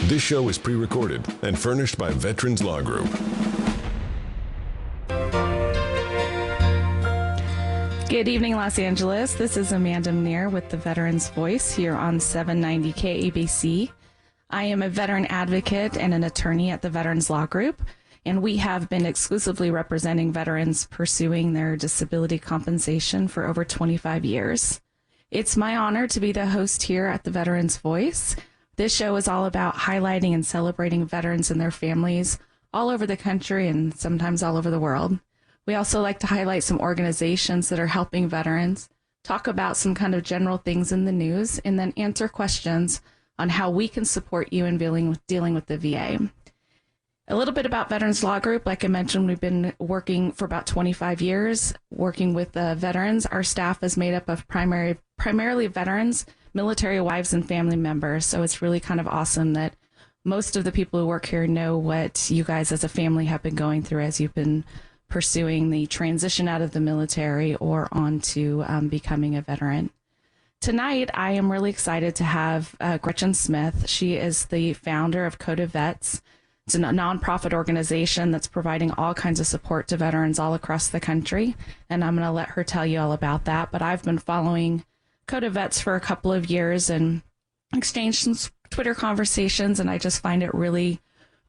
This show is pre-recorded and furnished by Veterans Law Group. Good evening, Los Angeles. This is Amanda Mneer with the Veterans Voice here on 790 KABC. I am a veteran advocate and an attorney at the Veterans Law Group, and we have been exclusively representing veterans pursuing their disability compensation for over 25 years. It's my honor to be the host here at the Veterans Voice. This show is all about highlighting and celebrating veterans and their families all over the country and sometimes all over the world. We also like to highlight some organizations that are helping veterans, talk about some kind of general things in the news, and then answer questions on how we can support you in dealing with the VA. A little bit about Veterans Law Group. Like I mentioned, we've been working for about 25 years, working with veterans. Our staff is made up of primarily veterans, military wives, and family members. So it's really kind of awesome that most of the people who work here know what you guys as a family have been going through as you've been pursuing the transition out of the military or on to becoming a veteran. Tonight, I am really excited to have Gretchen Smith. She is the founder of Code of Vets. It's a nonprofit organization that's providing all kinds of support to veterans all across the country, and I'm going to let her tell you all about that. But I've been following Code of Vets for a couple of years and exchanged some Twitter conversations, and I just find it really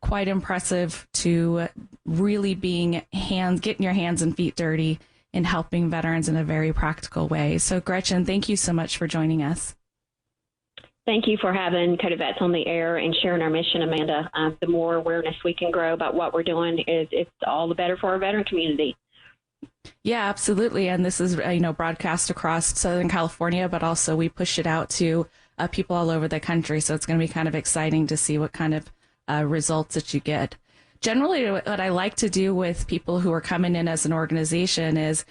quite impressive to really getting your hands and feet dirty in helping veterans in a very practical way. So Gretchen, thank you so much for joining us. Thank you for having Code of Vets on the air and sharing our mission, Amanda. The more awareness we can grow about what we're doing, it's all the better for our veteran community. Yeah, absolutely. And this is, broadcast across Southern California, but also we push it out to people all over the country. So it's going to be kind of exciting to see what kind of results that you get. Generally, what I like to do with people who are coming in as an organization is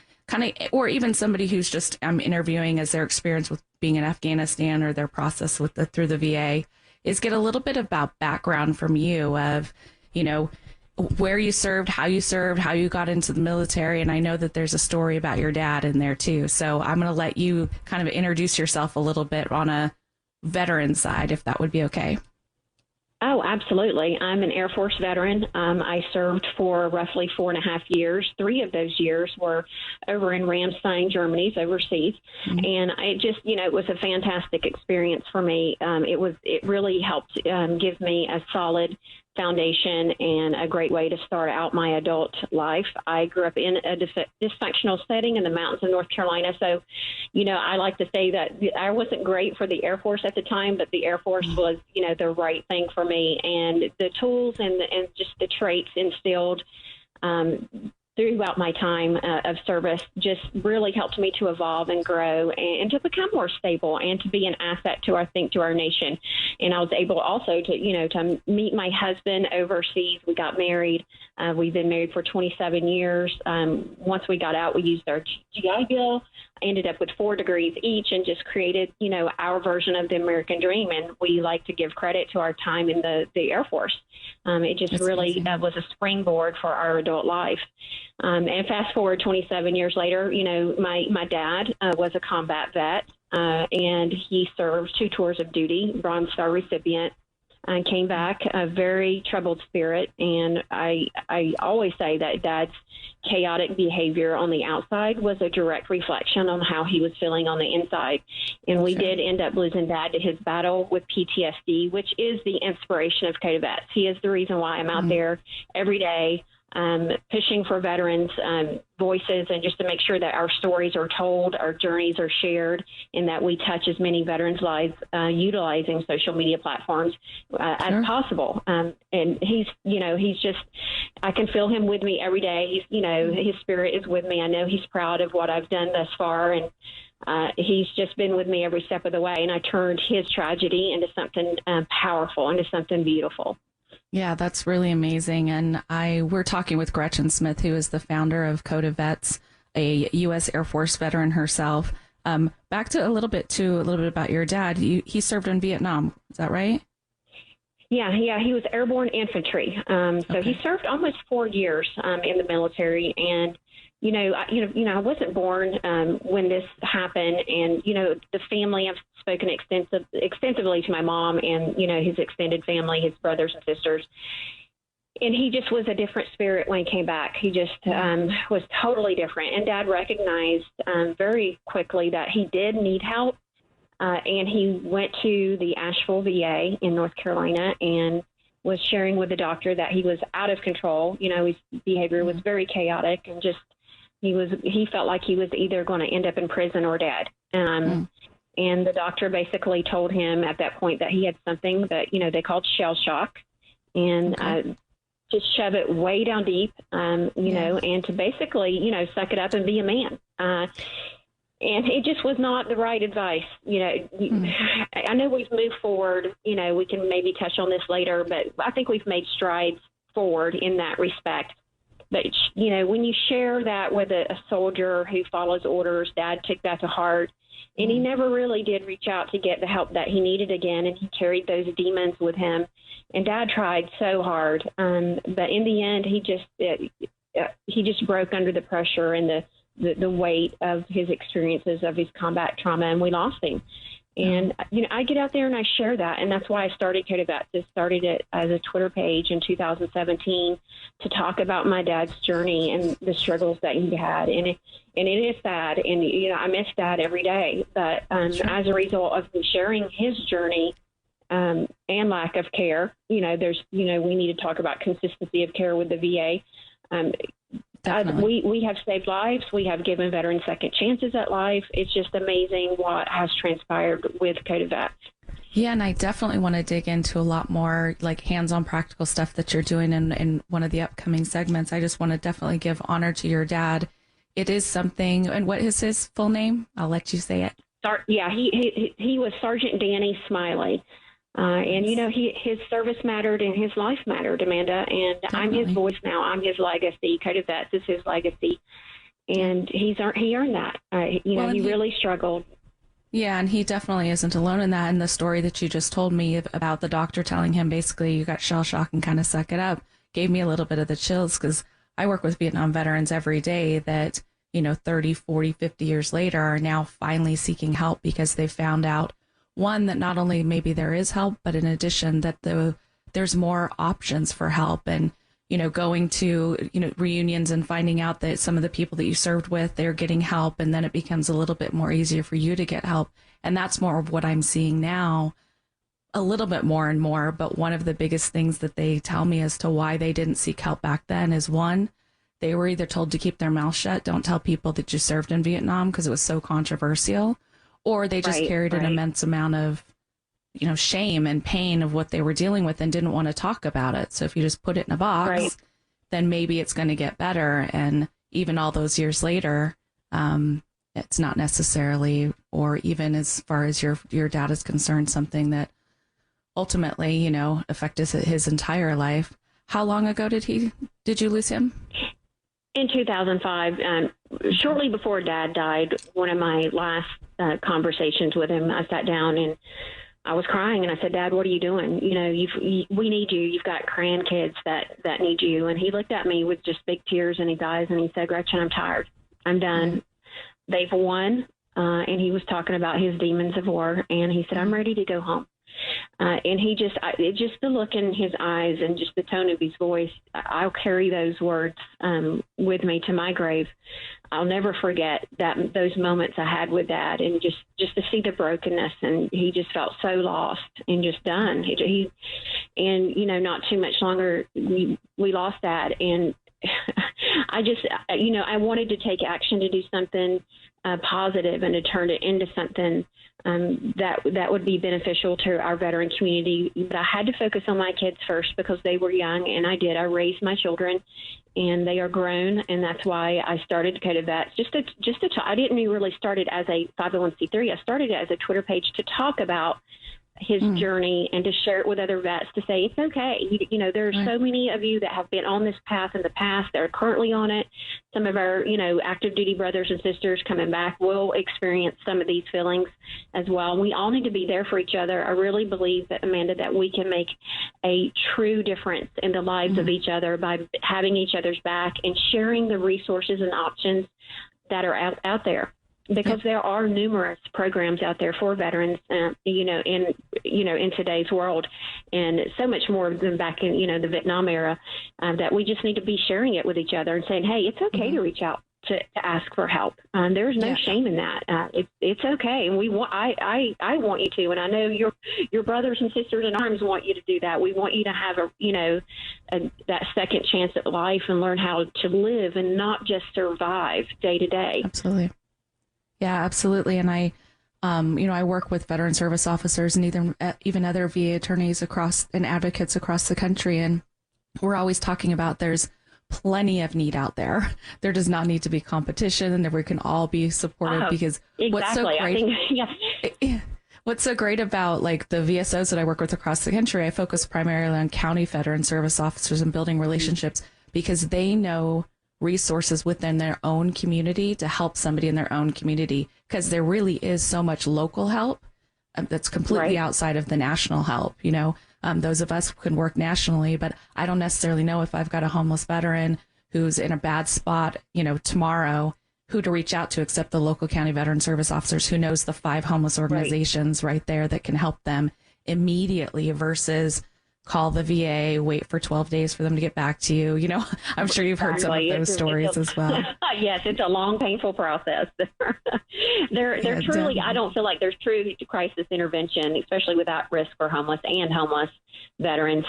or even somebody who's just interviewing as their experience with being in Afghanistan or their process through the VA, is get a little bit about background from you of, where you served, how you got into the military. And I know that there's a story about your dad in there too. So I'm going to let you kind of introduce yourself a little bit on a veteran side, if that would be okay. Oh, absolutely. I'm an Air Force veteran. I served for roughly 4.5 years. 3 of those years were over in Ramstein, Germany, overseas. Mm-hmm. And it was a fantastic experience for me. It really helped give me a solid foundation and a great way to start out my adult life. I grew up in a dysfunctional setting in the mountains of North Carolina. So, I like to say that I wasn't great for the Air Force at the time, but the Air Force was, the right thing for me. And the tools and just the traits instilled throughout my time of service just really helped me to evolve and grow and to become more stable and to be an asset to our nation. And I was able also to meet my husband overseas. We got married. We've been married for 27 years. Once we got out, we used our GI Bill. I ended up with 4 degrees each and just created, our version of the American dream. And we like to give credit to our time in the Air Force. It just really was a springboard for our adult life. And fast forward 27 years later, my dad was a combat vet and he served 2 tours of duty, Bronze Star recipient. I came back a very troubled spirit, and I always say that Dad's chaotic behavior on the outside was a direct reflection on how he was feeling on the inside. And we did end up losing Dad to his battle with PTSD, which is the inspiration of Code of Vets. He is the reason why I'm out there every day pushing for veterans' voices and just to make sure that our stories are told, our journeys are shared, and that we touch as many veterans' lives utilizing social media platforms as possible. And he's just, I can feel him with me every day. His spirit is with me. I know he's proud of what I've done thus far, and he's just been with me every step of the way. And I turned his tragedy into something powerful, into something beautiful. Yeah, that's really amazing. And we're talking with Gretchen Smith, who is the founder of Code of Vets, a U.S. Air Force veteran herself. Back to a little bit about your dad. He served in Vietnam. Is that right? Yeah, he was airborne infantry. So he served almost 4 years in the military. And I wasn't born when this happened, and the family. I've spoken extensively to my mom and, his extended family, his brothers and sisters. And he just was a different spirit when he came back. He just was totally different. And Dad recognized very quickly that he did need help. And he went to the Asheville VA in North Carolina and was sharing with the doctor that he was out of control. His behavior was very chaotic, and just he felt like he was either going to end up in prison or dead. And the doctor basically told him at that point that he had something that, they called shell shock, and to shove it way down deep, and to basically, suck it up and be a man. And it just was not the right advice. I know we've moved forward. We can maybe touch on this later, but I think we've made strides forward in that respect. But, when you share that with a soldier who follows orders, Dad took that to heart. And he never really did reach out to get the help that he needed again. And he carried those demons with him. And Dad tried so hard. But in the end, he just broke under the pressure and the weight of his experiences of his combat trauma, and we lost him. And, I get out there and I share that. And that's why I started Code of Vets. I started it as a Twitter page in 2017 to talk about my dad's journey and the struggles that he had. And it is sad. And, I miss Dad every day. But as a result of me sharing his journey and lack of care, we need to talk about consistency of care with the VA. We have saved lives. We have given veterans second chances at life. It's just amazing what has transpired with Code of Vets. Yeah, and I definitely want to dig into a lot more like hands-on practical stuff that you're doing in one of the upcoming segments. I just want to definitely give honor to your dad. It is something, and what is his full name? I'll let you say it. He was Sergeant Danny Smiley. And, his service mattered and his life mattered, Amanda. And definitely. I'm his voice now. I'm his legacy. Code of Vets is his legacy. And he earned that. He really struggled. Yeah, and he definitely isn't alone in that. And the story that you just told me about the doctor telling him basically you got shell shock and kind of suck it up gave me a little bit of the chills, because I work with Vietnam veterans every day that, 30, 40, 50 years later are now finally seeking help because they found out, one, that not only maybe there is help, but in addition that there's more options for help, and, going to, reunions and finding out that some of the people that you served with, they're getting help, and then it becomes a little bit more easier for you to get help. And that's more of what I'm seeing now, a little bit more and more. But one of the biggest things that they tell me as to why they didn't seek help back then is, one, they were either told to keep their mouth shut, don't tell people that you served in Vietnam because it was so controversial, or they just carried an immense amount of, shame and pain of what they were dealing with and didn't want to talk about it. So if you just put it in a box, then maybe it's going to get better. And even all those years later, it's not necessarily, or even as far as your dad is concerned, something that ultimately, affected his entire life. How long ago did you lose him? In 2005, shortly before Dad died, one of my last conversations with him, I sat down and I was crying, and I said, Dad, what are you doing? We need you. You've got grandkids that need you. And he looked at me with just big tears in his eyes, and he said, Gretchen, I'm tired. I'm done. They've won. And he was talking about his demons of war, and he said, I'm ready to go home. And he just the look in his eyes and just the tone of his voice, I'll carry those words with me to my grave. I'll never forget those moments I had with Dad, and just to see the brokenness, and he just felt so lost and just done. Not too much longer, we lost Dad, and I wanted to take action to do something positive and to turn it into something that would be beneficial to our veteran community. But I had to focus on my kids first because they were young, and I did. I raised my children, and they are grown, and that's why I started Code of Vets. I didn't really start it as a 501c3. I started it as a Twitter page to talk about his journey and to share it with other vets, to say it's okay. There are so many of you that have been on this path in the past that are currently on it. Some of our, active duty brothers and sisters coming back will experience some of these feelings as well. We all need to be there for each other. I really believe that, Amanda, that we can make a true difference in the lives of each other by having each other's back and sharing the resources and options that are out there. because there are numerous programs out there for veterans, in today's world, and so much more than back in, the Vietnam era, that we just need to be sharing it with each other and saying, hey, it's okay to reach out to ask for help. There's no shame in that. It's okay. And I want you to, and I know your brothers and sisters in arms want you to do that. We want you to have that second chance at life and learn how to live and not just survive day to day. Absolutely. Yeah, absolutely. And I work with veteran service officers and even other VA attorneys and advocates across the country. And we're always talking about there's plenty of need out there. There does not need to be competition, and we can all be supportive because what's so great. What's so great about like the VSOs that I work with across the country, I focus primarily on county veteran service officers and building relationships because they know resources within their own community to help somebody in their own community, because there really is so much local help that's completely outside of the national help. Those of us can work nationally, but I don't necessarily know if I've got a homeless veteran who's in a bad spot, tomorrow, who to reach out to except the local county veteran service officers who knows the 5 homeless organizations right there that can help them immediately versus call the VA, wait for 12 days for them to get back to you. I'm sure you've heard some of those stories as well. Yes, it's a long, painful process. There truly, definitely. I don't feel like there's true crisis intervention, especially without risk for homeless and homeless veterans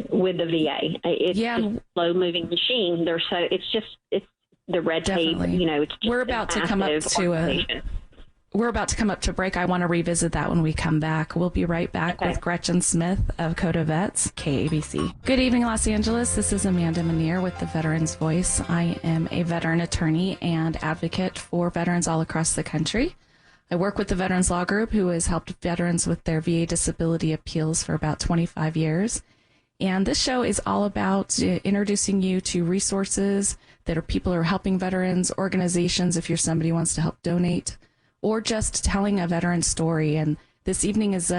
with the VA. It's just a slow-moving machine. It's the red tape. It's just We're about to come up to break. I want to revisit that when we come back. We'll be right back with Gretchen Smith of Code of Vets, KABC. Good evening, Los Angeles. This is Amanda Manier with the Veterans Voice. I am a veteran attorney and advocate for veterans all across the country. I work with the Veterans Law Group, who has helped veterans with their VA disability appeals for about 25 years. And this show is all about introducing you to resources that are people who are helping veterans, organizations, if you're somebody who wants to help donate, or just telling a veteran story. And this evening is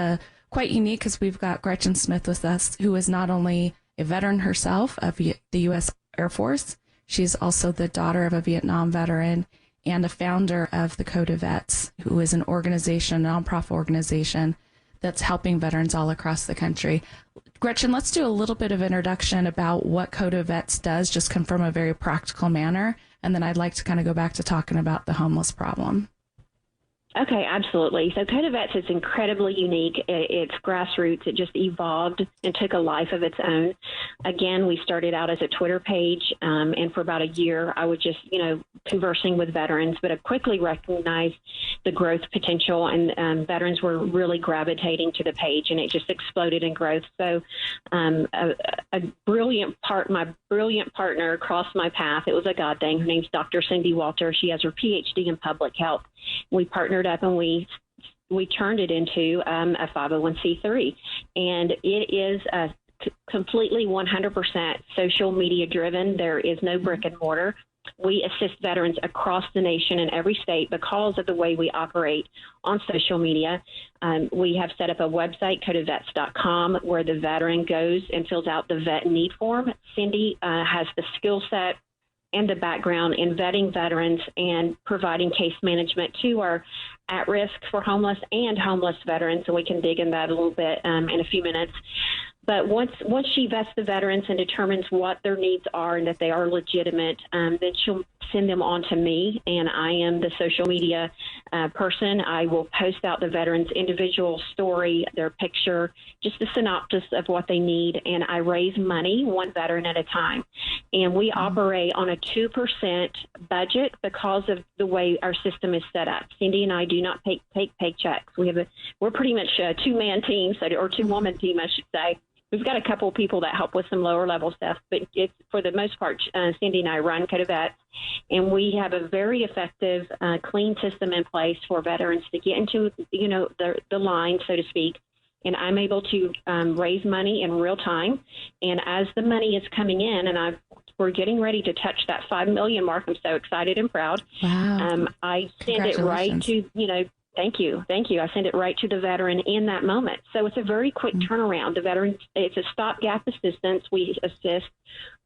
quite unique because we've got Gretchen Smith with us, who is not only a veteran herself of the U.S. Air Force, she's also the daughter of a Vietnam veteran and a founder of the Code of Vets, who is an organization, a nonprofit organization that's helping veterans all across the country. Gretchen, let's do a little bit of introduction about what Code of Vets does, just come from a very practical manner. And then I'd like to kind of go back to talking about the homeless problem. Okay, absolutely. So Code of Vets is incredibly unique. It's grassroots. It just evolved and took a life of its own. Again, we started out as a Twitter page, and for about a year, I was just, conversing with veterans, but I quickly recognized the growth potential, and veterans were really gravitating to the page, and it just exploded in growth. So my brilliant partner crossed my path. It was a God thing. Her name's Dr. Cindy Walter. She has her PhD in public health. We partnered up and we turned it into a 501c3, and it is completely 100% social media driven. There is no brick and mortar. We assist veterans across the nation in every state because of the way we operate on social media. We have set up a website, codeofvets.com, where the veteran goes and fills out the vet need form. Cindy has the skill set and the background in vetting veterans and providing case management to our at risk for homeless and homeless veterans. And we can dig in that a little bit in a few minutes. But once she vets the veterans and determines what their needs are and that they are legitimate, then she'll send them on to me, and I am the social media person. I will post out the veteran's individual story, their picture, just a synopsis of what they need, and I raise money one veteran at a time. And we operate on a 2% budget because of the way our system is set up. Cindy and I do not take paychecks. We're pretty much a two-man team, or two-woman team, I should say. We've got a couple of people that help with some lower level stuff, but it's for the most part, Cindy and I run Code of Vets, and we have a very effective, clean system in place for veterans to get into, the line, so to speak. And I'm able to raise money in real time. And as the money is coming in, and we're getting ready to touch that 5 million mark, I'm so excited and proud. Wow. I send it right to, Thank you. I send it right to the veteran in that moment. So it's a very quick turnaround. The veteran, it's a stopgap assistance. We assist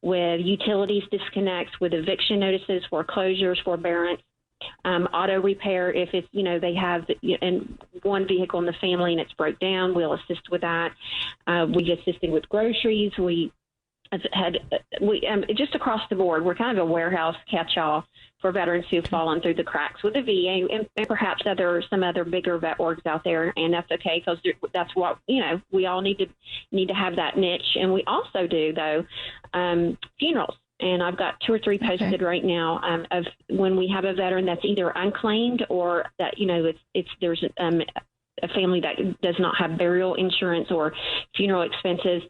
with utilities disconnects, with eviction notices, foreclosures, forbearance, auto repair. If it's, they have one vehicle in the family and it's broke down, we'll assist with that. We assisted with groceries. We just across the board, we're kind of a warehouse catch-all for veterans who've fallen through the cracks with the VA and perhaps some other bigger vet orgs out there, and that's okay because that's what we all need to have that niche. And we also do though funerals. And I've got 2 or 3 posted right now of when we have a veteran that's either unclaimed or that there's a family that does not have burial insurance or funeral expenses.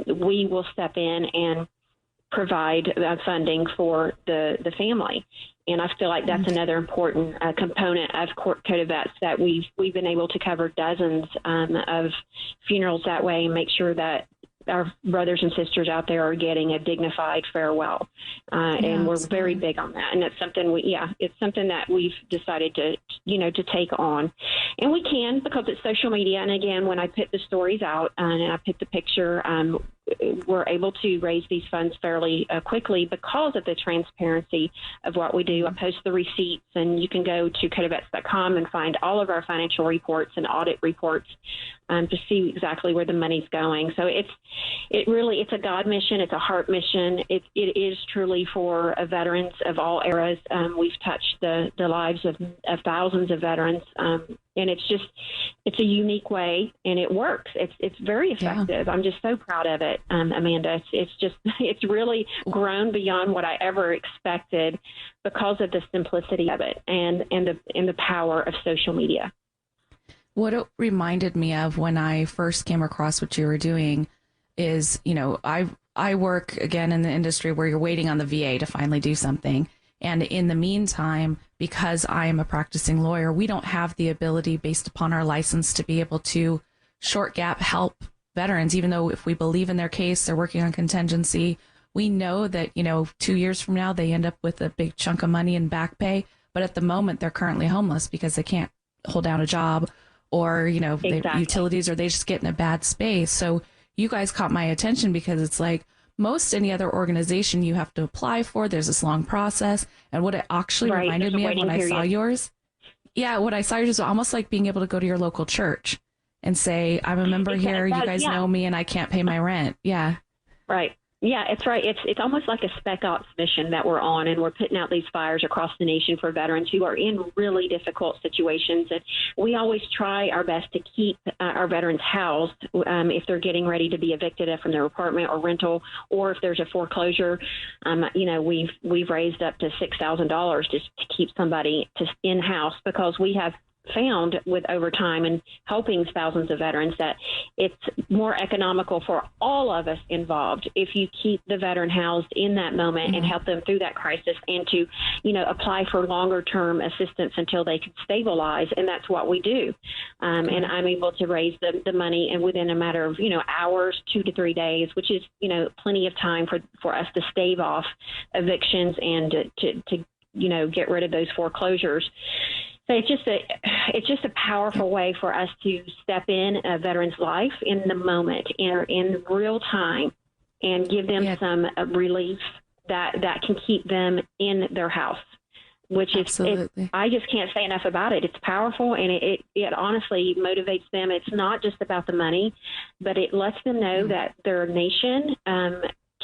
We will step in and provide funding for the family. And I feel like that's another important component of Code of Vets, that we've been able to cover dozens of funerals that way and make sure that our brothers and sisters out there are getting a dignified farewell. And we're very big on that. And it's something it's something that we've decided to take on. And we can, because it's social media. And again, when I put the stories out and I put the picture, we're able to raise these funds fairly quickly because of the transparency of what we do. I post the receipts, and you can go to codevets.com and find all of our financial reports and audit reports to see exactly where the money's going. So it's a God mission. It's a heart mission. It is truly for veterans of all eras. We've touched the lives of thousands of veterans. And it's a unique way, and it works. It's very effective. Yeah. I'm just so proud of it, Amanda. It's really grown beyond what I ever expected because of the simplicity of it and the power of social media. What it reminded me of when I first came across what you were doing is, I work again in the industry where you're waiting on the VA to finally do something. And in the meantime, because I am a practicing lawyer, we don't have the ability based upon our license to be able to short gap help veterans, even though if we believe in their case, they're working on contingency. We know that, 2 years from now, they end up with a big chunk of money in back pay. But at the moment, they're currently homeless because they can't hold down a job or, exactly. Utilities, or they just get in a bad space. So you guys caught my attention because it's like, most any other organization you have to apply for, there's this long process. And what it actually reminded me of when I saw yours, what I saw yours was almost like being able to go to your local church and say, I'm a member here, you guys know me, and I can't pay my rent. Yeah. Right. Yeah, it's right. It's almost like a spec ops mission that we're on, and we're putting out these fires across the nation for veterans who are in really difficult situations. And we always try our best to keep our veterans housed if they're getting ready to be evicted from their apartment or rental, or if there's a foreclosure. We've raised up to $6,000 just to keep somebody in house, because we have found with overtime and helping thousands of veterans that it's more economical for all of us involved if you keep the veteran housed in that moment and help them through that crisis, and to apply for longer term assistance until they can stabilize. And that's what we do. And I'm able to raise the money, and within a matter of hours, 2 to 3 days, which is plenty of time for us to stave off evictions and to get rid of those foreclosures. So it's just a powerful way for us to step in a veteran's life in the moment, in real time, and give them some relief that can keep them in their house, which is, I just can't say enough about it. It's powerful, and it honestly motivates them. It's not just about the money, but it lets them know that their nation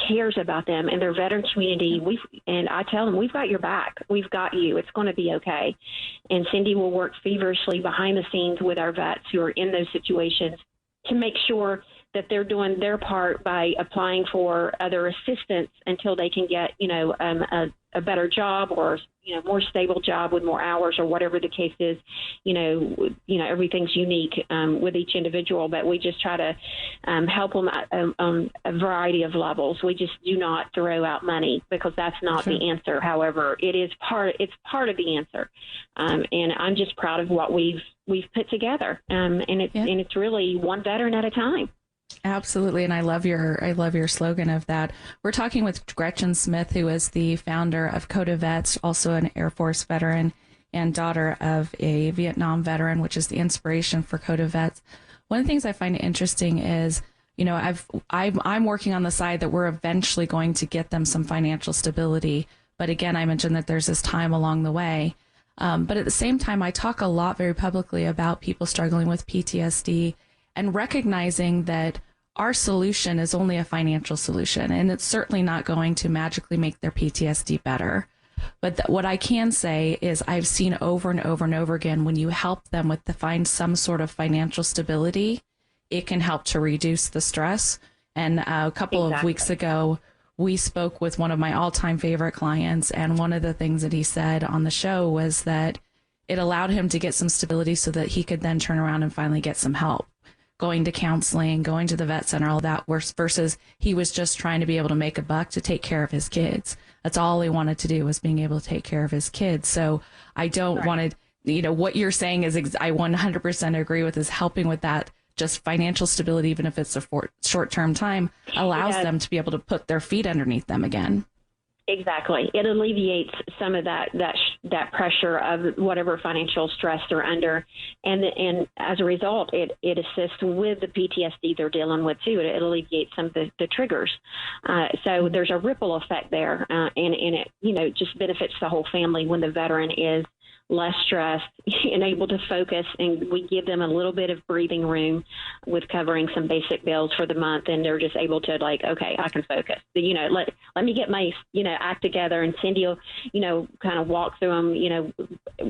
cares about them and their veteran community. And I tell them, we've got your back. We've got you. It's going to be okay. And Cindy will work feverishly behind the scenes with our vets who are in those situations to make sure that they're doing their part by applying for other assistance until they can get, a better job, or, more stable job with more hours, or whatever the case is. Everything's unique with each individual, but we just try to help them on a variety of levels. We just do not throw out money, because that's not the answer. However, it's part of the answer. And I'm just proud of what we've put together. And it's really one veteran at a time. Absolutely. And I love your slogan of that. We're talking with Gretchen Smith, who is the founder of Code of Vets, also an Air Force veteran and daughter of a Vietnam veteran, which is the inspiration for Code of Vets. One of the things I find interesting is, I'm working on the side that we're eventually going to get them some financial stability. But again, I mentioned that there's this time along the way. But at the same time, I talk a lot very publicly about people struggling with PTSD and recognizing that our solution is only a financial solution, and it's certainly not going to magically make their PTSD better. But what I can say is I've seen over and over and over again, when you help them with to find some sort of financial stability, it can help to reduce the stress. And a couple of weeks ago, we spoke with one of my all-time favorite clients, and one of the things that he said on the show was that it allowed him to get some stability so that he could then turn around and finally get some help, going to counseling, going to the vet center, all that, versus he was just trying to be able to make a buck to take care of his kids. That's all he wanted to do, was being able to take care of his kids. So I don't want to, what you're saying is I 100% agree with, is helping with that. Just financial stability, even if it's a short-term time, allows them to be able to put their feet underneath them again. Exactly. It alleviates some of that pressure of whatever financial stress they're under. And as a result, it assists with the PTSD they're dealing with, too. It alleviates some of the triggers. So there's a ripple effect there. And it, just benefits the whole family when the veteran is less stressed and able to focus, and we give them a little bit of breathing room with covering some basic bills for the month, and they're just able to okay, I can focus. Let me get my act together, and Cindy will kind of walk through them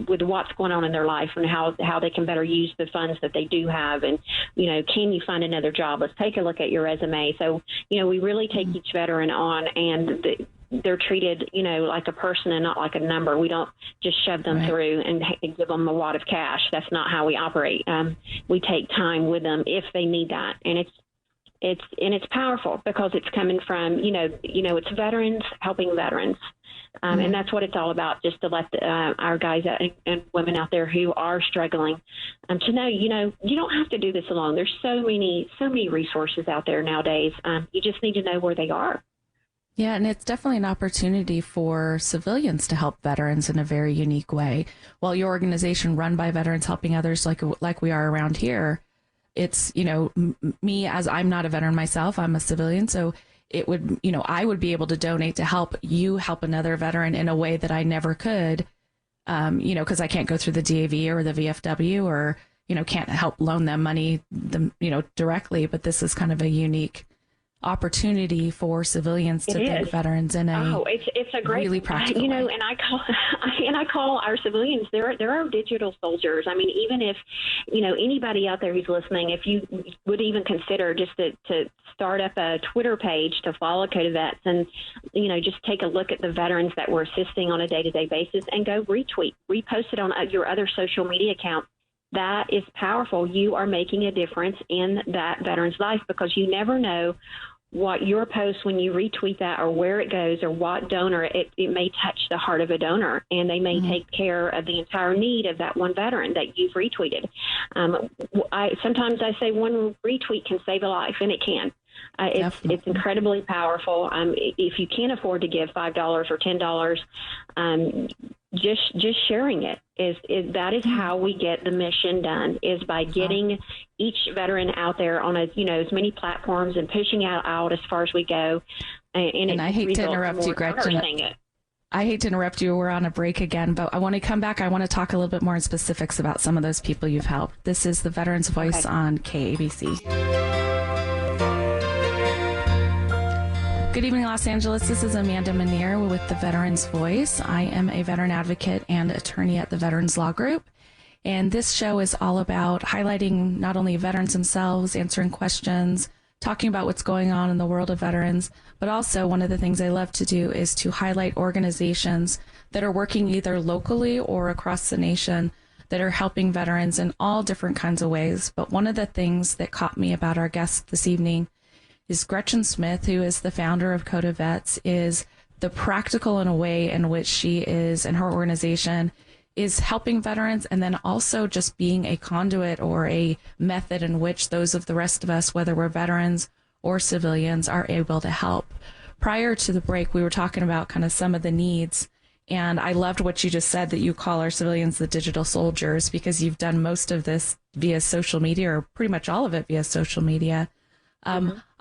with what's going on in their life and how they can better use the funds that they do have, and can you find another job? Let's take a look at your resume. So we really take each veteran on, and they're treated, like a person and not like a number. We don't just shove them through and give them a wad of cash. That's not how we operate. We take time with them if they need that, and it's powerful because it's coming from it's veterans helping veterans, and that's what it's all about. Just to let our guys and women out there who are struggling to know, you don't have to do this alone. There's so many resources out there nowadays. You just need to know where they are. Yeah, and it's definitely an opportunity for civilians to help veterans in a very unique way. While your organization run by veterans helping others like we are around here, it's, me, as I'm not a veteran myself, I'm a civilian, so it would, I would be able to donate to help you help another veteran in a way that I never could, because I can't go through the DAV or the VFW or, can't help loan them money, directly, but this is kind of a unique opportunity for civilians to thank veterans in it's a great, really practical way. And I call our civilians, they're our digital soldiers. I mean, even if anybody out there who's listening, if you would even consider just to start up a Twitter page to follow Code of Vets, and just take a look at the veterans that we're assisting on a day-to-day basis, and go repost it on your other social media accounts. That is powerful. You are making a difference in that veteran's life, because you never know what your post, when you retweet that, or where it goes, or what donor, it may touch the heart of a donor, and they may take care of the entire need of that one veteran that you've retweeted. Sometimes I say one retweet can save a life, and it can. It's incredibly powerful. If you can't afford to give $5 or $10, just sharing it that is how we get the mission done, is by getting each veteran out there on as many platforms and pushing out as far as we go. And I hate to interrupt you, Gretchen. I hate to interrupt you. We're on a break again, but I want to come back. I want to talk a little bit more in specifics about some of those people you've helped. This is the Veterans Voice on KABC. Good evening, Los Angeles. This is Amanda Manier with the Veterans Voice. I am a veteran advocate and attorney at the Veterans Law Group. And this show is all about highlighting not only veterans themselves, answering questions, talking about what's going on in the world of veterans, but also one of the things I love to do is to highlight organizations that are working either locally or across the nation that are helping veterans in all different kinds of ways. But one of the things that caught me about our guest this evening is Gretchen Smith, who is the founder of Code of Vets, is the practical in a way in which she is, and her organization is helping veterans, and then also just being a conduit or a method in which those of the rest of us, whether we're veterans or civilians, are able to help. Prior to the break, we were talking about kind of some of the needs, and I loved what you just said, that you call our civilians the digital soldiers, because you've done most of this via social media, or pretty much all of it via social media.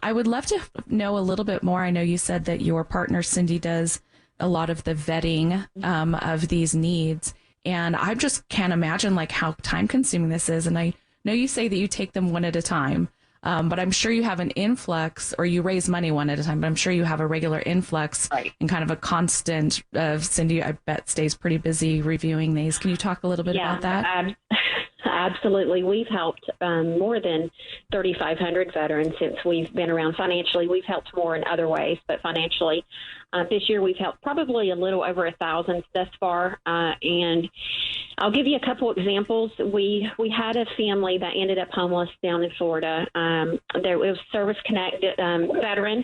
I would love to know a little bit more. I know you said that your partner Cindy does a lot of the vetting of these needs. And I just can't imagine like how time consuming this is. And I know you say that you take them one at a time, but I'm sure you have an influx, or you raise money one at a time, but I'm sure you have a regular influx and kind of a constant. Cindy, I bet, stays pretty busy reviewing these. Can you talk a little bit about that? Absolutely. We've helped more than 3,500 veterans since we've been around. Financially, we've helped more in other ways, but financially, this year we've helped probably a little over 1,000 thus far. And I'll give you a couple examples. We had a family that ended up homeless down in Florida. There was Service Connect veteran.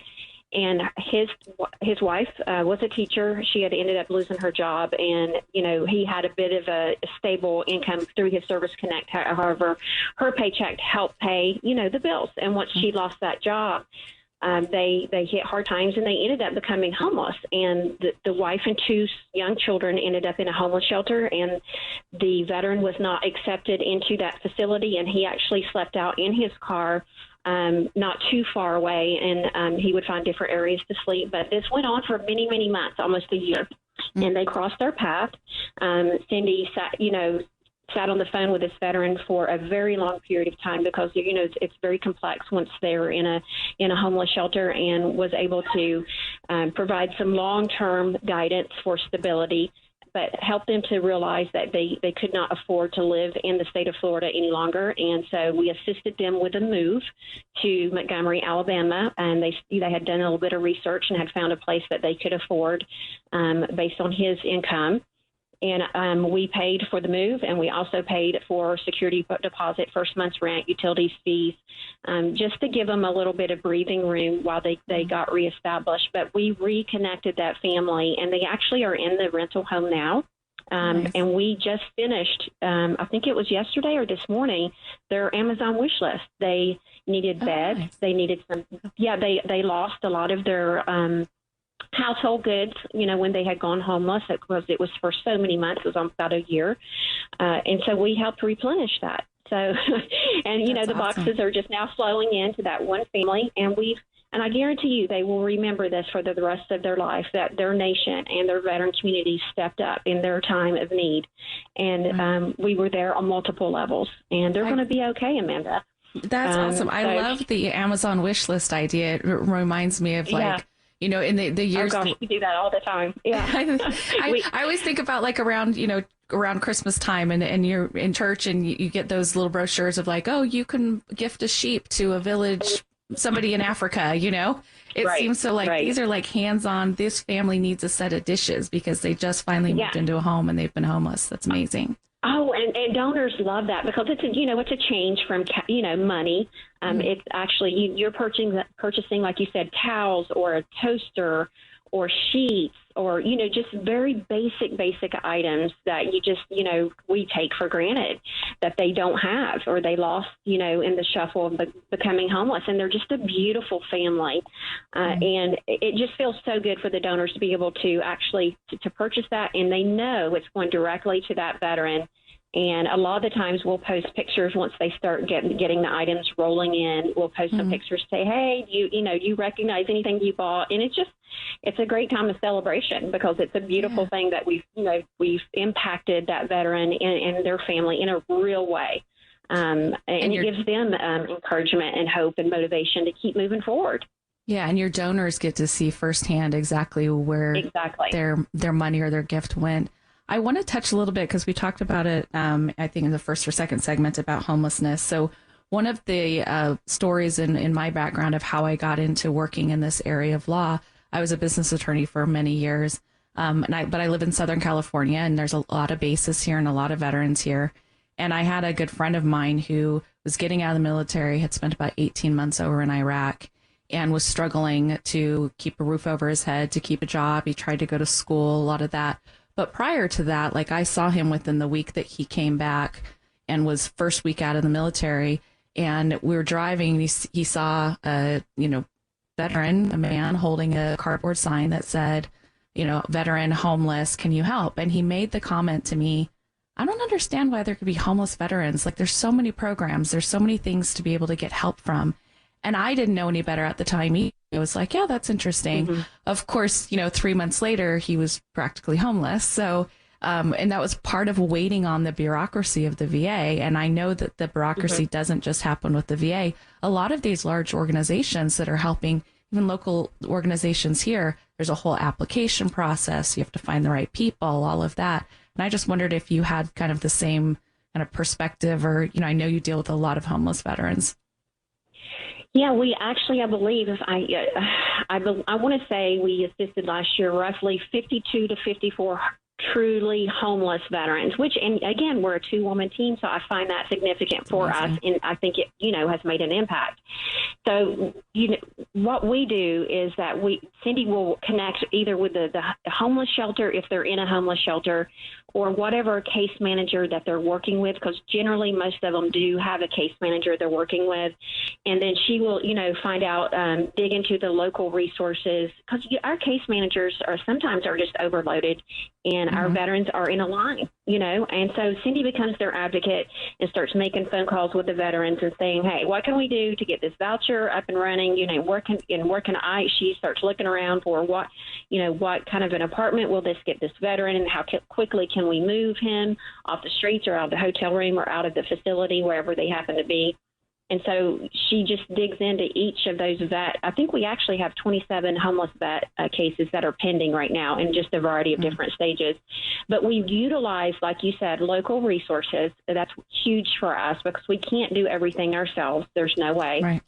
And his wife was a teacher. She had ended up losing her job, and he had a bit of a stable income through his Service Connect. However, her paycheck helped pay the bills. And once she lost that job, they hit hard times, and they ended up becoming homeless. And the wife and two young children ended up in a homeless shelter, and the veteran was not accepted into that facility, and he actually slept out in his car. Not too far away, and he would find different areas to sleep. But this went on for many, many months, almost a year, and they crossed their path. Cindy sat on the phone with this veteran for a very long period of time because it's very complex once they're in a homeless shelter, and was able to provide some long-term guidance for stability, but help them to realize that they could not afford to live in the state of Florida any longer. And so we assisted them with a move to Montgomery, Alabama, and they had done a little bit of research and had found a place that they could afford based on his income. And we paid for the move, and we also paid for security deposit, first month's rent, utilities, fees, just to give them a little bit of breathing room while they got reestablished. But we reconnected that family, and they actually are in the rental home now. Nice. And we just finished, I think it was yesterday or this morning, their Amazon wish list. They needed beds. Nice. They needed they lost a lot of their household goods, when they had gone homeless. It was for so many months. It was about a year. And so we helped replenish that. So, and, That's the awesome. boxes are just now flowing into that one family. And I guarantee you they will remember this for the rest of their life, that their nation and their veteran community stepped up in their time of need. And we were there on multiple levels. And they're going to be okay, Amanda. That's awesome. I love the Amazon wish list idea. It reminds me of in the years. Oh gosh, we do that all the time. Yeah. I always think about like around Christmas time, and you're in church, and you get those little brochures of like, oh, you can gift a sheep to a village, somebody in Africa, It seems so like these are like hands-on. This family needs a set of dishes because they just finally moved into a home and they've been homeless. That's amazing. Oh, and donors love that because it's a change from money. It's actually you're purchasing, like you said, towels or a toaster or sheets or just very basic items that we take for granted that they don't have, or they lost in the shuffle of becoming homeless. And they're just a beautiful family, and it just feels so good for the donors to be able to actually to purchase that, and they know it's going directly to that veteran. And a lot of the times we'll post pictures once they start getting the items rolling in. We'll post some pictures, say, hey, do you recognize anything you bought? And it's a great time of celebration because it's a beautiful thing that we've impacted that veteran and their family in a real way. And it gives them encouragement and hope and motivation to keep moving forward. Yeah, and your donors get to see firsthand exactly where their money or their gift went. I want to touch a little bit because we talked about it, I think, in the first or second segment about homelessness. So one of the stories in my background of how I got into working in this area of law, I was a business attorney for many years, but I live in Southern California, and there's a lot of bases here and a lot of veterans here. And I had a good friend of mine who was getting out of the military, had spent about 18 months over in Iraq, and was struggling to keep a roof over his head, to keep a job. He tried to go to school, a lot of that. But prior to that, like I saw him within the week that he came back and was first week out of the military, and we were driving, and he saw a, veteran, a man holding a cardboard sign that said, veteran, homeless, can you help? And he made the comment to me, I don't understand why there could be homeless veterans. Like there's so many programs, there's so many things to be able to get help from. And I didn't know any better at the time either. I was like, yeah, that's interesting. Of course, 3 months later, he was practically homeless. So And that was part of waiting on the bureaucracy of the VA. And I know that the bureaucracy doesn't just happen with the VA. A lot of these large organizations that are helping, even local organizations here, there's a whole application process. You have to find the right people, all of that. And I just wondered if you had kind of the same kind of perspective, or, you know, I know you deal with a lot of homeless veterans. Yeah, we actually, I believe, I want to say we assisted last year roughly 52 to 54 truly homeless veterans, which, and again, we're a 2-woman team, so I find that significant for us, and I think it, you know, has made an impact. So, you know, what we do is that Cindy will connect either with the homeless shelter if they're in a homeless shelter, or whatever case manager that they're working with, because generally most of them do have a case manager they're working with. And then she will, you know, find out, dig into the local resources, because our case managers sometimes just overloaded, and our veterans are in a line, you know. And so Cindy becomes their advocate and starts making phone calls with the veterans and saying, hey, what can we do to get this voucher up and running? You know, where can I, she starts looking around for what kind of an apartment will this get this veteran, and how quickly can we move him off the streets or out of the hotel room or out of the facility, wherever they happen to be. And so she just digs into each of those I think we actually have 27 homeless vet cases that are pending right now in just a variety of different stages. But we utilize, like you said, local resources. That's huge for us because we can't do everything ourselves. There's no way. Right.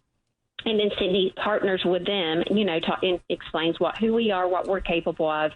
And then Cindy partners with them, you know, and explains who we are, what we're capable of.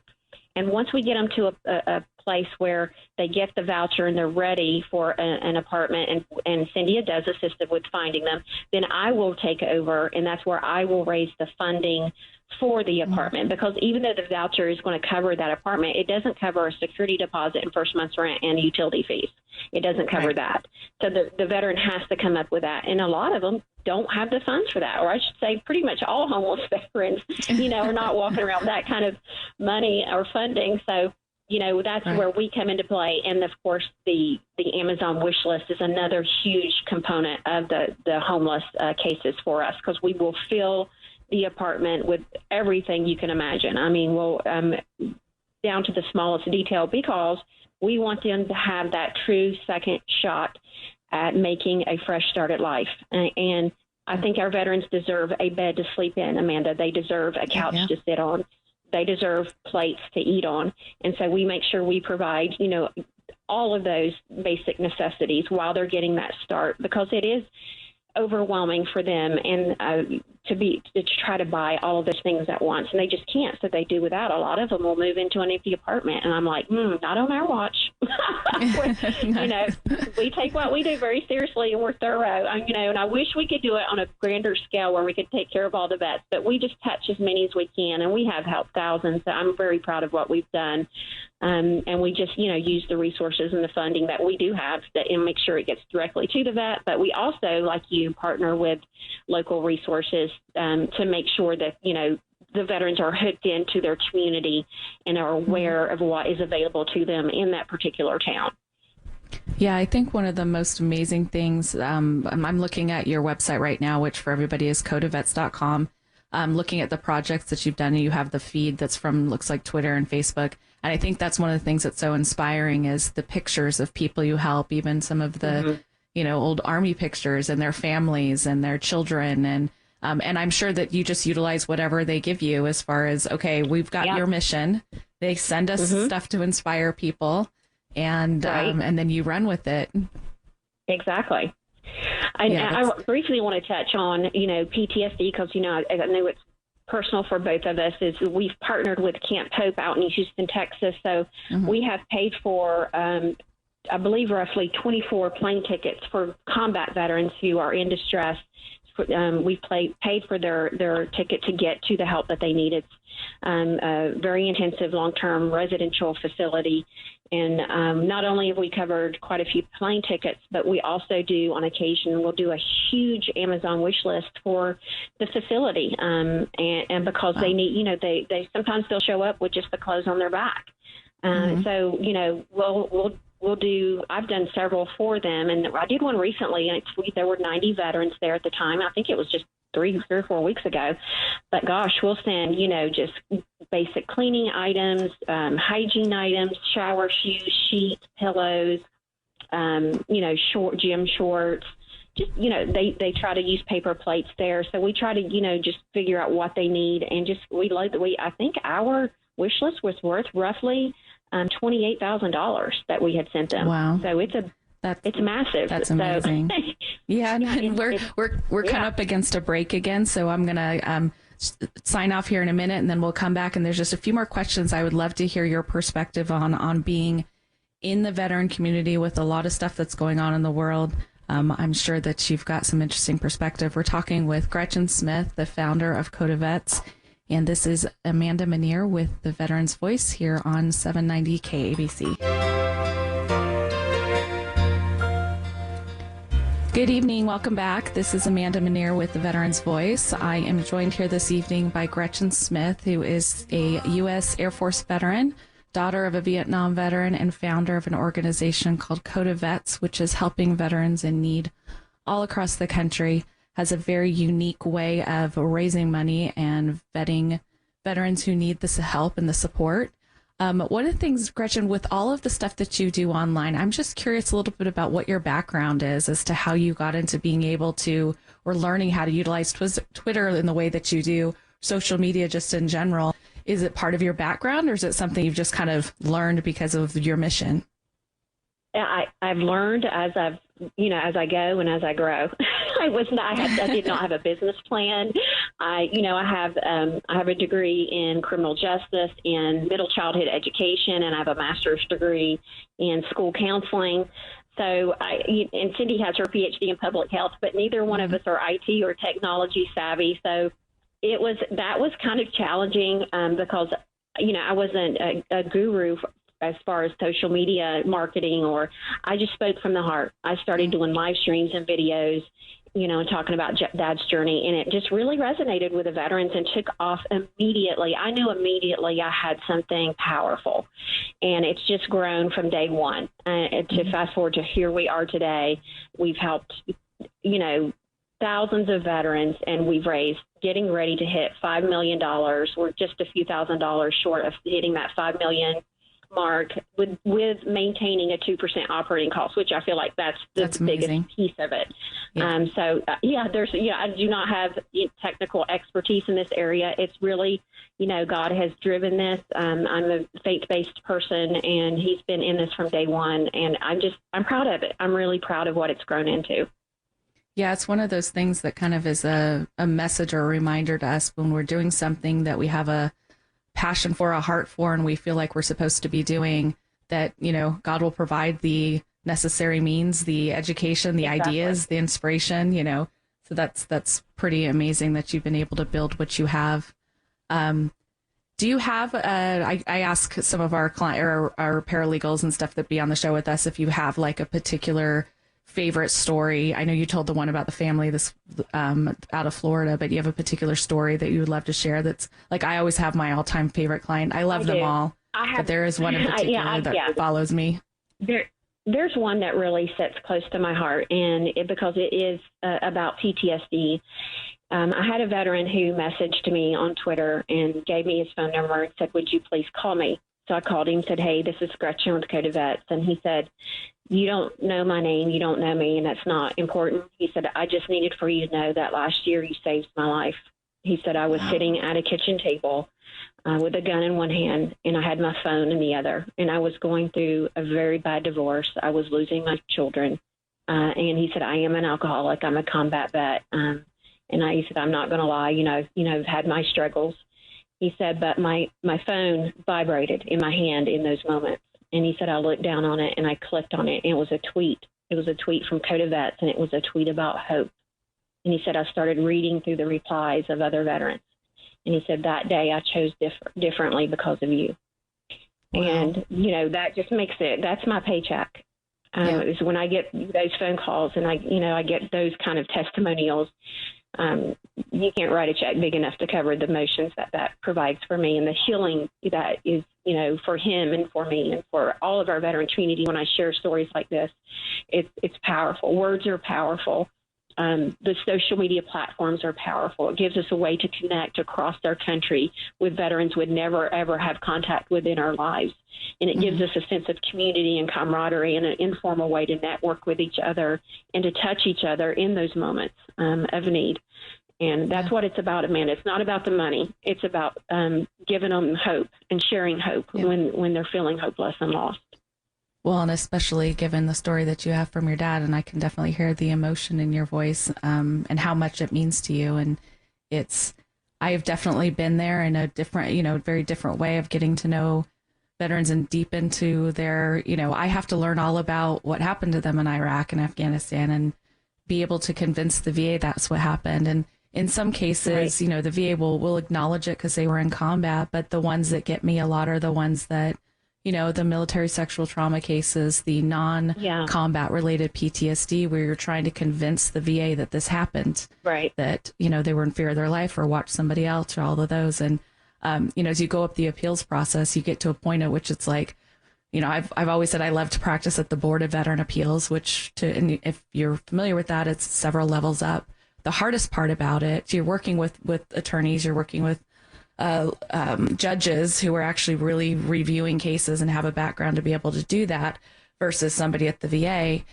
And once we get them to a place where they get the voucher and they're ready for an apartment, and Cynthia does assist them with finding them, then I will take over, and that's where I will raise the funding for the apartment, because even though the voucher is going to cover that apartment, it doesn't cover a security deposit and first month's rent and utility fees. It doesn't cover that. So the veteran has to come up with that. And a lot of them don't have the funds for that, or I should say pretty much all homeless veterans, you know, are not walking around with that kind of money or funding. So, you know, that's where we come into play. And of course, the Amazon wish list is another huge component of the homeless cases for us, because we will fill the apartment with everything you can imagine. I mean, we'll down to the smallest detail, because we want them to have that true second shot at making a fresh start at life. And I think our veterans deserve a bed to sleep in, Amanda. They deserve a couch to sit on. They deserve plates to eat on. And so we make sure we provide, you know, all of those basic necessities while they're getting that start, because it is overwhelming for them and to try to buy all of those things at once, and they just can't. So they do without. A lot of them will move into an empty apartment, and I'm like, not on our watch. You know, we take what we do very seriously, and we're thorough. You know, and I wish we could do it on a grander scale where we could take care of all the vets, but we just touch as many as we can, and we have helped thousands. So I'm very proud of what we've done. And we just, you know, use the resources and the funding that we do have and make sure it gets directly to the vet. But we also, like you, partner with local resources to make sure that, you know, the veterans are hooked into their community and are aware of what is available to them in that particular town. Yeah, I think one of the most amazing things, I'm looking at your website right now, which for everybody is codavets.com. Looking at the projects that you've done, and you have the feed that's from, looks like Twitter and Facebook. And I think that's one of the things that's so inspiring is the pictures of people you help, even some of the, you know, old Army pictures and their families and their children. And I'm sure that you just utilize whatever they give you as far as, okay, we've got your mission. They send us stuff to inspire people, and then you run with it. Exactly. I briefly want to touch on, you know, PTSD, because, you know, I know it's personal for both of us. Is we've partnered with Camp Hope out in Houston, Texas. So we have paid for, I believe, roughly 24 plane tickets for combat veterans who are in distress. We've paid for their ticket to get to the help that they need. It's a very intensive long-term residential facility. And not only have we covered quite a few plane tickets, but we also do, on occasion, we'll do a huge Amazon wish list for the facility. And because they need, you know, they sometimes they'll show up with just the clothes on their back. So, you know, we'll do, I've done several for them. And I did one recently, and there were 90 veterans there at the time. I think it was just 3 or 4 weeks ago. But gosh, we'll send, you know, just basic cleaning items, hygiene items, shower shoes, sheets, pillows, gym shorts. Just, they try to use paper plates there. So we try to, just figure out what they need. And I think our wish list was worth roughly $28,000 that we had sent them. Wow. So it's massive. That's amazing. So, yeah. And we're coming up against a break again. So I'm going to sign off here in a minute, and then we'll come back. And there's just a few more questions I would love to hear your perspective on being in the veteran community with a lot of stuff that's going on in the world. I'm sure that you've got some interesting perspective. We're talking with Gretchen Smith, the founder of Code Vets, and this is Amanda Manier with the Veterans Voice here on 790 KABC. Good evening. Welcome back. This is Amanda Manier with the Veterans Voice. I am joined here this evening by Gretchen Smith, who is a U.S. Air Force veteran, daughter of a Vietnam veteran, and founder of an organization called Code Vets, which is helping veterans in need all across the country, has a very unique way of raising money and vetting veterans who need this help and the support. One of the things, Gretchen, with all of the stuff that you do online, I'm just curious a little bit about what your background is as to how you got into being able to, or learning how to utilize Twitter in the way that you do, social media just in general. Is it part of your background, or is it something you've just kind of learned because of your mission? I've learned as I go and as I grow. I did not have a business plan. I have a degree in criminal justice and middle childhood education, and I have a master's degree in school counseling. So, and Cindy has her PhD in public health, but neither one of us are IT or technology savvy. So that was kind of challenging because, I wasn't a guru as far as social media marketing, or I just spoke from the heart. I started doing live streams and videos, and talking about Dad's journey, and it just really resonated with the veterans and took off immediately. I knew immediately I had something powerful, and it's just grown from day one. To fast forward to here we are today, we've helped, thousands of veterans, and we've raised, getting ready to hit $5 million. We're just a few $1,000s short of hitting that $5 million mark with maintaining a 2% operating cost, which I feel like that's biggest piece of it. Yeah. I do not have technical expertise in this area. It's really, God has driven this. I'm a faith-based person, and he's been in this from day one, and I'm proud of it. I'm really proud of what it's grown into. Yeah, it's one of those things that kind of is a message or a reminder to us when we're doing something that we have a passion for, a heart for, and we feel like we're supposed to be doing, that, God will provide the necessary means, the education, the ideas, the inspiration, so that's pretty amazing that you've been able to build what you have. Do you have, I ask some of our our paralegals and stuff that be on the show with us, if you have like a particular favorite story. I know you told the one about the family out of Florida, but you have a particular story that you would love to share that's like, I always have my all-time favorite client. I love them all, but there is one in particular that follows me. There's one that really sits close to my heart, and because it is about PTSD. I had a veteran who messaged me on Twitter and gave me his phone number and said, "Would you please call me?" So I called him and said, "Hey, this is Gretchen with Code Vets." And he said, "You don't know my name. You don't know me, and that's not important." He said, "I just needed for you to know that last year you saved my life." He said, "I was sitting at a kitchen table with a gun in one hand, and I had my phone in the other. And I was going through a very bad divorce. I was losing my children." And he said, "I am an alcoholic. I'm a combat vet." He said, "I'm not going to lie. I've had my struggles." He said, "But my phone vibrated in my hand in those moments." And he said, "I looked down on it and I clicked on it, and it was a tweet. It was a tweet from Code Vets, and it was a tweet about hope." And he said, "I started reading through the replies of other veterans." And he said, "That day I chose differently because of you." Wow. And, that just makes it, that's my paycheck. Is when I get those phone calls and I get those kind of testimonials. You can't write a check big enough to cover the emotions that provides for me, and the healing that is, for him and for me and for all of our veteran community. When I share stories like this, it's powerful. Words are powerful. the social media platforms are powerful. It gives us a way to connect across our country with veterans we'd never, ever have contact with in our lives. And it gives us a sense of community and camaraderie and an informal way to network with each other and to touch each other in those moments of need. And that's what it's about, Amanda. It's not about the money. It's about giving them hope and sharing hope when they're feeling hopeless and lost. Well, and especially given the story that you have from your dad, and I can definitely hear the emotion in your voice and how much it means to you. And I've definitely been there in a different, very different way of getting to know veterans and deep into their, I have to learn all about what happened to them in Iraq and Afghanistan and be able to convince the VA that's what happened. And in some cases, the VA will acknowledge it because they were in combat, but the ones that get me a lot are the ones that, the military sexual trauma cases, the non-combat related PTSD, where you're trying to convince the VA that this happened, that, they were in fear of their life or watch somebody else or all of those. And, as you go up the appeals process, you get to a point at which it's like, I've always said I love to practice at the Board of Veteran Appeals, and if you're familiar with that, it's several levels up. The hardest part about it, you're working with attorneys, you're working with judges who are actually really reviewing cases and have a background to be able to do that versus somebody at the VA.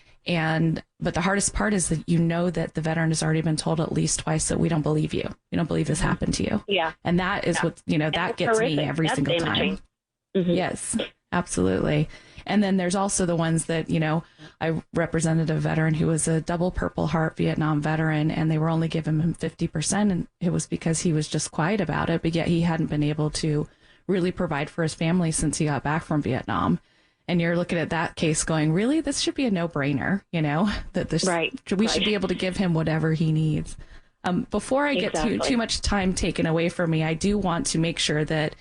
But the hardest part is that that the veteran has already been told at least twice that we don't believe you. We don't believe this happened to you. Yeah. And that is what, that gets horrific. Me every single time. Yes, absolutely. And then there's also the ones that, I represented a veteran who was a double Purple Heart Vietnam veteran, and they were only giving him 50%. And it was because he was just quiet about it, but yet he hadn't been able to really provide for his family since he got back from Vietnam. And you're looking at that case going, really, this should be a no-brainer, that this, we should be able to give him whatever he needs. Before I get too much time taken away from me, I do want to make sure that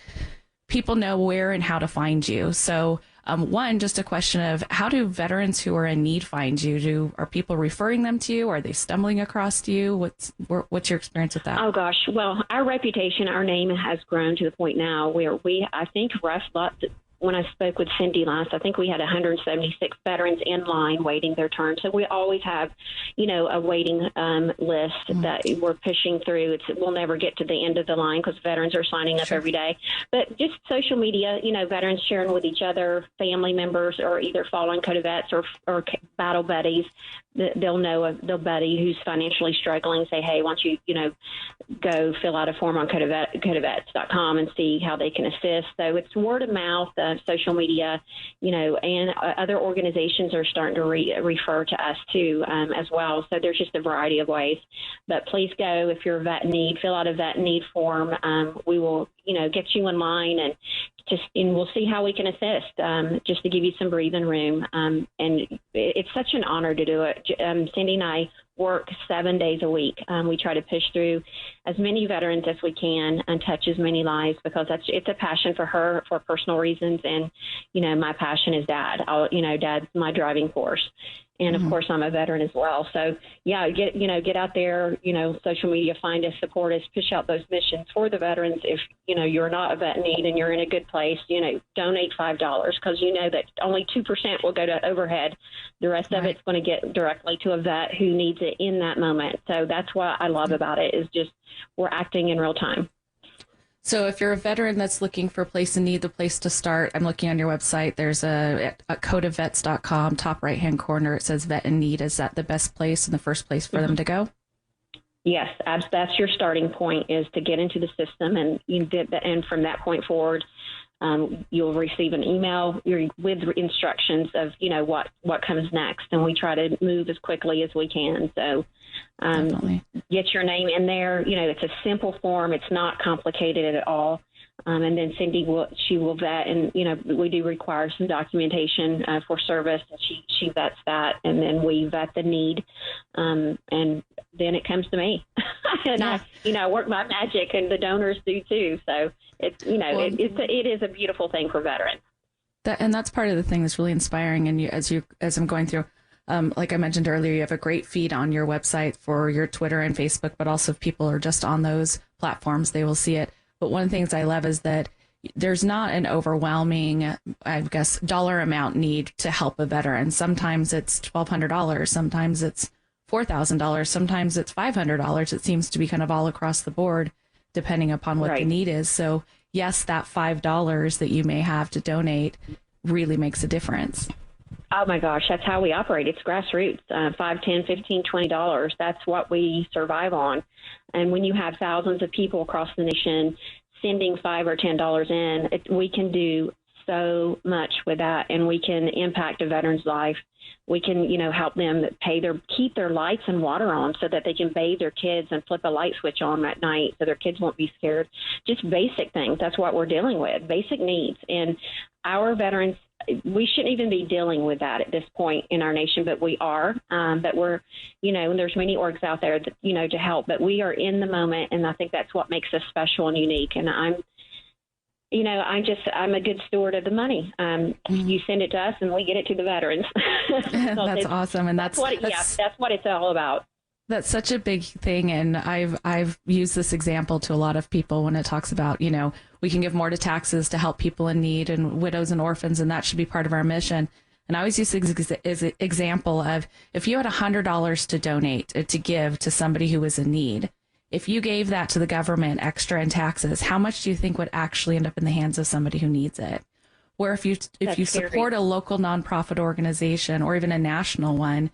people know where and how to find you. So one, just a question of how do veterans who are in need find you? Are people referring them to you? Are they stumbling across you? What's your experience with that? Oh, gosh. Well, our reputation, our name has grown to the point now where I think when I spoke with Cindy last, I think we had 176 veterans in line waiting their turn. So we always have, a waiting list that we're pushing through. We'll never get to the end of the line because veterans are signing up every day. But just social media, veterans sharing with each other, family members, or either fallen Code of Vets or battle buddies. They'll know the buddy who's financially struggling, say, hey, why don't you, go fill out a form on codeofvets.com and see how they can assist. So it's word of mouth, social media, and other organizations are starting to refer to us too as well. So there's just a variety of ways. But please go, if you're a vet need, fill out a vet need form. We will, get you in line and we'll see how we can assist, just to give you some breathing room. And it's such an honor to do it. Cindy and I work 7 days a week. We try to push through as many veterans as we can and touch as many lives because it's a passion for her for personal reasons. And, my passion is Dad. Dad's my driving force. And of course, I'm a veteran as well. So yeah, get out there, social media, find us, support us, push out those missions for the veterans. If, you're not a vet need and you're in a good place, donate $5 because that only 2% will go to overhead. The rest of it's going to get directly to a vet who needs it in that moment. So that's what I love about it is just we're acting in real time. So if you're a veteran that's looking for a place in need, the place to start, I'm looking on your website. There's a codeofvets.com, top right-hand corner. It says vet in need. Is that the best place and the first place for them to go? Yes, that's your starting point is to get into the system. And from that point forward, you'll receive an email with instructions of, what comes next. And we try to move as quickly as we can. So get your name in there. It's a simple form. It's not complicated at all. And then Cindy will vet, and we do require some documentation for service, and she vets that, and then we vet the need, and then it comes to me, and I work my magic, and the donors do too. So it's it is a beautiful thing for veterans. That's part of the thing that's really inspiring. And as I'm going through. Like I mentioned earlier, you have a great feed on your website for your Twitter and Facebook, but also if people are just on those platforms, they will see it. But one of the things I love is that there's not an overwhelming, I guess, dollar amount need to help a veteran. Sometimes it's $1,200. Sometimes it's $4,000. Sometimes it's $500. It seems to be kind of all across the board, depending upon what the need is. So yes, that $5 that you may have to donate really makes a difference. Oh my gosh, that's how we operate. It's grassroots, $5, $10, $15, $20. That's what we survive on. And when you have thousands of people across the nation sending $5 or $10 in, we can do so much with that, and we can impact a veteran's life. We can, help them keep their lights and water on so that they can bathe their kids and flip a light switch on at night so their kids won't be scared. Just basic things. That's what we're dealing with, basic needs. And our veterans, we shouldn't even be dealing with that at this point in our nation, but we are. But we're, and there's many orgs out there that, to help, but we are in the moment, and I think that's what makes us special and unique. And I'm a good steward of the money. You send it to us and we get it to the veterans. So that's awesome. And that's what it's all about. That's such a big thing. And I've used this example to a lot of people when it talks about, we can give more to taxes to help people in need and widows and orphans, and that should be part of our mission. And I always use this example of, if you had $100 to donate, to give to somebody who was in need, if you gave that to the government extra in taxes, how much do you think would actually end up in the hands of somebody who needs it? Where if you support a local nonprofit organization or even a national one,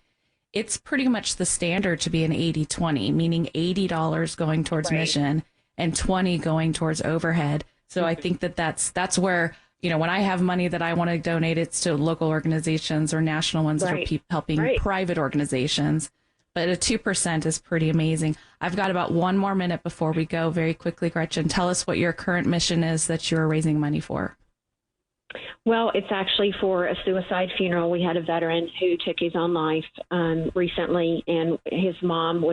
it's pretty much the standard to be an 80-20, meaning $80 going towards mission and $20 going towards overhead. So I think that's where, when I have money that I want to donate, it's to local organizations or national ones that are helping private organizations. But a 2% is pretty amazing. I've got about one more minute before we go. Very quickly, Gretchen, tell us what your current mission is that you're raising money for. Well, it's actually for a suicide funeral. We had a veteran who took his own life recently, and his mom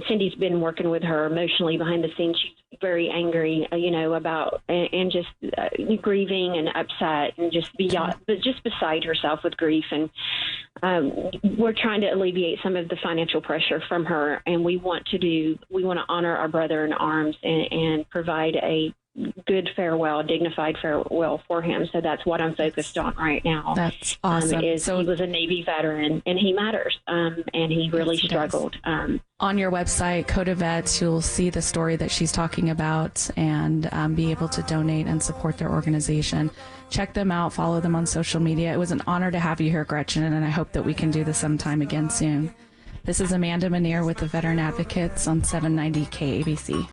Cindy's been working with her emotionally behind the scenes. She's very angry, about and just grieving and upset and just beside herself with grief. And we're trying to alleviate some of the financial pressure from her, and we want to honor our brother in arms and provide a good farewell, dignified farewell for him. So that's what I'm focused on right now. That's awesome. He was a Navy veteran, and he matters, and he really struggled. On your website, Coda Vets, you'll see the story that she's talking about and be able to donate and support their organization. Check them out. Follow them on social media. It was an honor to have you here, Gretchen, and I hope that we can do this sometime again soon. This is Amanda Manier with the Veteran Advocates on 790 KABC.